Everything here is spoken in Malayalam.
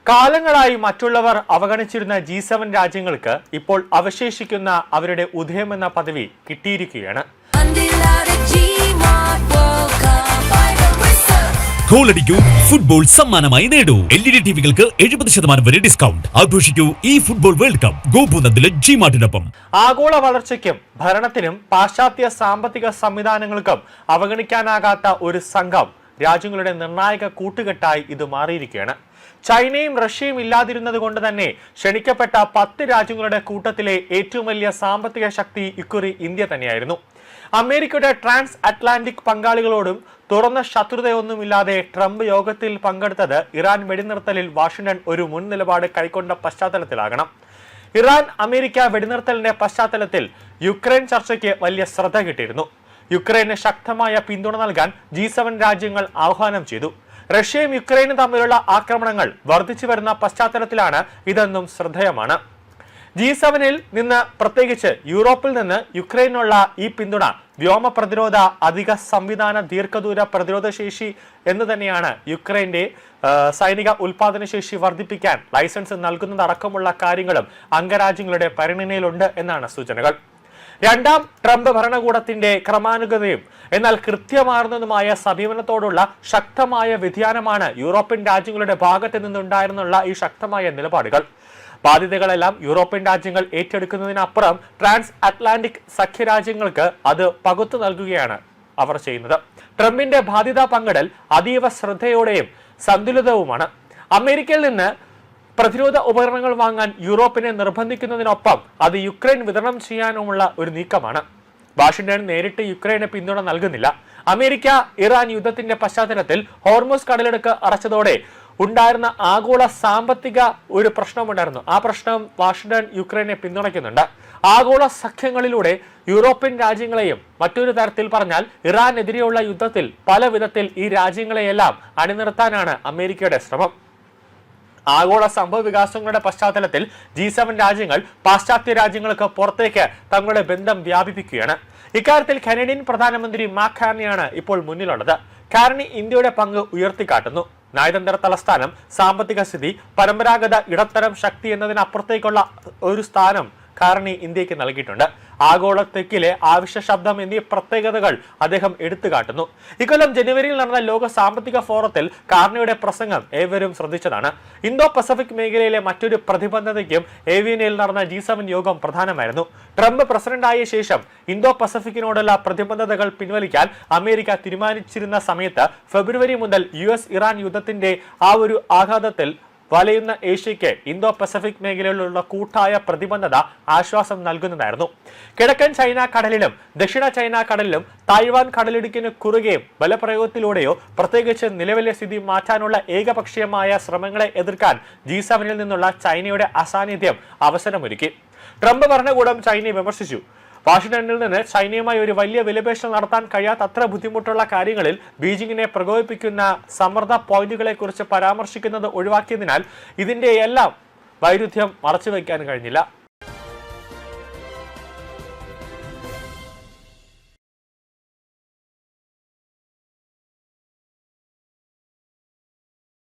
കാലങ്ങളായി മറ്റുള്ളവർ അവഗണിച്ചിരുന്ന G7 രാജ്യങ്ങൾക്ക് ഇപ്പോൾ അവശേഷിക്കുന്ന അവരുടെ ഉദയമെന്ന പദവി കിട്ടിയിരിക്കുകയാണ്. ഗോളടിക്കൂ, ഫുട്ബോൾ സമ്മാനമായി നേടൂ. LED ടിവികൾക്ക് 70% വരെ ഡിസ്കൗണ്ട്. ആഘോഷിക്കൂ ഈ ഫുട്ബോൾ വേൾഡ് കപ്പ് ഗോപൂനത്തിലെ G-മാർട്ടിനൊപ്പം. ആഗോള വളർച്ചയ്ക്കും ഭരണത്തിനും പാശ്ചാത്യ സാമ്പത്തിക സംവിധാനങ്ങൾക്കും അവഗണിക്കാനാകാത്ത ഒരു സംഘം രാജ്യങ്ങളുടെ നിർണായക കൂട്ടുകെട്ടായി ഇത് മാറിയിരിക്കുകയാണ്. ചൈനയും റഷ്യയും ഇല്ലാതിരുന്നത് കൊണ്ട് തന്നെ ക്ഷണിക്കപ്പെട്ട 10 രാജ്യങ്ങളുടെ കൂട്ടത്തിലെ ഏറ്റവും വലിയ സാമ്പത്തിക ശക്തി ഇക്കുറി ഇന്ത്യ തന്നെയായിരുന്നു. അമേരിക്കയുടെ ട്രാൻസ് അറ്റ്ലാന്റിക് പങ്കാളികളോടും തുറന്ന ശത്രുതയൊന്നുമില്ലാതെ ട്രംപ് യോഗത്തിൽ പങ്കെടുത്തത് ഇറാൻ വെടിനിർത്തലിൽ വാഷിംഗ്ടൺ ഒരു മുൻ നിലപാട് കൈക്കൊണ്ട പശ്ചാത്തലത്തിലാകണം. ഇറാൻ അമേരിക്ക വെടിനിർത്തലിന്റെ പശ്ചാത്തലത്തിൽ യുക്രൈൻ ചർച്ചയ്ക്ക് വലിയ ശ്രദ്ധ കിട്ടിയിരുന്നു. യുക്രൈന് ശക്തമായ പിന്തുണ നൽകാൻ G7 രാജ്യങ്ങൾ ആഹ്വാനം ചെയ്തു. റഷ്യയും യുക്രൈനും തമ്മിലുള്ള ആക്രമണങ്ങൾ വർദ്ധിച്ചു വരുന്ന പശ്ചാത്തലത്തിലാണ് ഇതെന്നും ശ്രദ്ധേയമാണ്. G7-ൽ നിന്ന് പ്രത്യേകിച്ച് യൂറോപ്പിൽ നിന്ന് യുക്രൈനുള്ള ഈ പിന്തുണ വ്യോമ പ്രതിരോധ, അധിക സംവിധാന, ദീർഘദൂര പ്രതിരോധ ശേഷി എന്ന് തന്നെയാണ്. യുക്രൈന്റെ സൈനിക ഉൽപാദന ശേഷി വർദ്ധിപ്പിക്കാൻ ലൈസൻസ് നൽകുന്നതടക്കമുള്ള കാര്യങ്ങളും അംഗരാജ്യങ്ങളുടെ പരിഗണനയിലുണ്ട് എന്നാണ് സൂചനകൾ. രണ്ടാം ട്രംപ് ഭരണകൂടത്തിന്റെ ക്രമാനുഗതയും എന്നാൽ കൃത്യമാർന്നതുമായ സമീപനത്തോടുള്ള ശക്തമായ വ്യതിയാനമാണ് യൂറോപ്യൻ രാജ്യങ്ങളുടെ ഭാഗത്ത് നിന്നുണ്ടായിരുന്നുള്ള ഈ ശക്തമായ നിലപാടുകൾ. ബാധ്യതകളെല്ലാം യൂറോപ്യൻ രാജ്യങ്ങൾ ഏറ്റെടുക്കുന്നതിനപ്പുറം ട്രാൻസ് അറ്റ്ലാന്റിക് സഖ്യരാജ്യങ്ങൾക്ക് അത് പകുത്തു നൽകുകയാണ് അവർ ചെയ്യുന്നത്. ട്രംപിന്റെ ബാധ്യതാ പങ്കിടൽ അതീവ ശ്രദ്ധയോടെയും സന്തുലിതവുമാണ്. അമേരിക്കയിൽ നിന്ന് പ്രതിരോധ ഉപകരണങ്ങൾ വാങ്ങാൻ യൂറോപ്പിനെ നിർബന്ധിക്കുന്നതിനൊപ്പം അത് യുക്രൈൻ വിതരണം ചെയ്യാനുമുള്ള ഒരു നീക്കമാണ്. വാഷിംഗ്ടൺ നേരിട്ട് യുക്രൈന് പിന്തുണ നൽകുന്നില്ല. അമേരിക്ക ഇറാൻ യുദ്ധത്തിന്റെ പശ്ചാത്തലത്തിൽ ഹോർമുസ് കടലിടുക്ക് അടച്ചതോടെ ഉണ്ടായിരുന്ന ആഗോള സാമ്പത്തിക ഒരു പ്രശ്നമുണ്ടായിരുന്നു. ആ പ്രശ്നം വാഷിംഗ്ടൺ യുക്രൈനെ പിന്തുണയ്ക്കുന്നുണ്ട്. ആഗോള സഖ്യങ്ങളിലൂടെ യൂറോപ്യൻ രാജ്യങ്ങളെയും മറ്റൊരു തരത്തിൽ പറഞ്ഞാൽ ഇറാനെതിരെയുള്ള യുദ്ധത്തിൽ പല വിധത്തിൽ ഈ രാജ്യങ്ങളെയെല്ലാം അണിനിർത്താനാണ് അമേരിക്കയുടെ ശ്രമം. ആഗോള സംഭവ വികാസങ്ങളുടെ പശ്ചാത്തലത്തിൽ G7 രാജ്യങ്ങൾ പാശ്ചാത്യ രാജ്യങ്ങൾക്ക് പുറത്തേക്ക് തങ്ങളുടെ ബന്ധം വ്യാപിപ്പിക്കുകയാണ്. ഇക്കാര്യത്തിൽ കനേഡിയൻ പ്രധാനമന്ത്രി മാർക്ക് കാർണിയാണ് ഇപ്പോൾ മുന്നിലുള്ളത്. കാർണി ഇന്ത്യയുടെ പങ്ക് ഉയർത്തിക്കാട്ടുന്നു. നയതന്ത്ര തലസ്ഥാനം, സാമ്പത്തിക സ്ഥിതി, പരമ്പരാഗത ഇടത്തരം ശക്തി എന്നതിനപ്പുറത്തേക്കുള്ള ഒരു സ്ഥാനം കാർണി ഇന്ത്യക്ക് നൽകിയിട്ടുണ്ട്. ആഗോള തെക്കിലെ ആവശ്യ ശബ്ദം എന്നീ പ്രത്യേകതകൾ അദ്ദേഹം എടുത്തുകാട്ടുന്നു. ഇക്കൊല്ലം ജനുവരിയിൽ നടന്ന ലോക സാമ്പത്തിക ഫോറത്തിൽ കാർണിയുടെ പ്രസംഗം ഏവരും ശ്രദ്ധിച്ചതാണ്. ഇന്തോ പസഫിക് മേഖലയിലെ മറ്റൊരു പ്രതിബദ്ധതയ്ക്കും ഏവിയനിൽ നടന്ന G7 യോഗം പ്രധാനമായിരുന്നു. ട്രംപ് പ്രസിഡന്റായ ശേഷം ഇന്തോ പസഫിക്കിനോടുള്ള പ്രതിബദ്ധതകൾ പിൻവലിക്കാൻ അമേരിക്ക തീരുമാനിച്ചിരുന്ന സമയത്ത് ഫെബ്രുവരി മുതൽ US ഇറാൻ യുദ്ധത്തിന്റെ ആ ഒരു ആഘാതത്തിൽ വലയുന്ന ഏഷ്യയ്ക്ക് ഇന്തോ പസഫിക് മേഖലയിലുള്ള കൂട്ടായ പ്രതിബദ്ധത ആശ്വാസം നൽകുന്നതായിരുന്നു. കിഴക്കൻ ചൈന കടലിലും ദക്ഷിണ ചൈന കടലിലും തായ്വാൻ കടലിടുക്കിന് കുറുകെയും ബലപ്രയോഗത്തിലൂടെയോ പ്രത്യേകിച്ച് നിലവിലെ സ്ഥിതി മാറ്റാനുള്ള ഏകപക്ഷീയമായ ശ്രമങ്ങളെ എതിർക്കാൻ G7-ൽ നിന്നുള്ള ചൈനയുടെ അസാന്നിധ്യം അവസരമൊരുക്കി. ട്രംപ് ഭരണകൂടം ചൈനയെ വിമർശിച്ചു. വാഷിംഗ്ടണിൽ നിന്ന് ചൈനയുമായി ഒരു വലിയ വിലപേശൽ നടത്താൻ കഴിയാത്തത്ര ബുദ്ധിമുട്ടുള്ള കാര്യങ്ങളിൽ ബീജിംഗിനെ പ്രകോപിപ്പിക്കുന്ന സമ്മർദ്ദ പോയിന്റുകളെ കുറിച്ച് പരാമർശിക്കുന്നത് ഒഴിവാക്കിയതിനാൽ ഇതിന്റെ എല്ലാം വൈരുദ്ധ്യം മറച്ചുവെക്കാൻ കഴിഞ്ഞില്ല.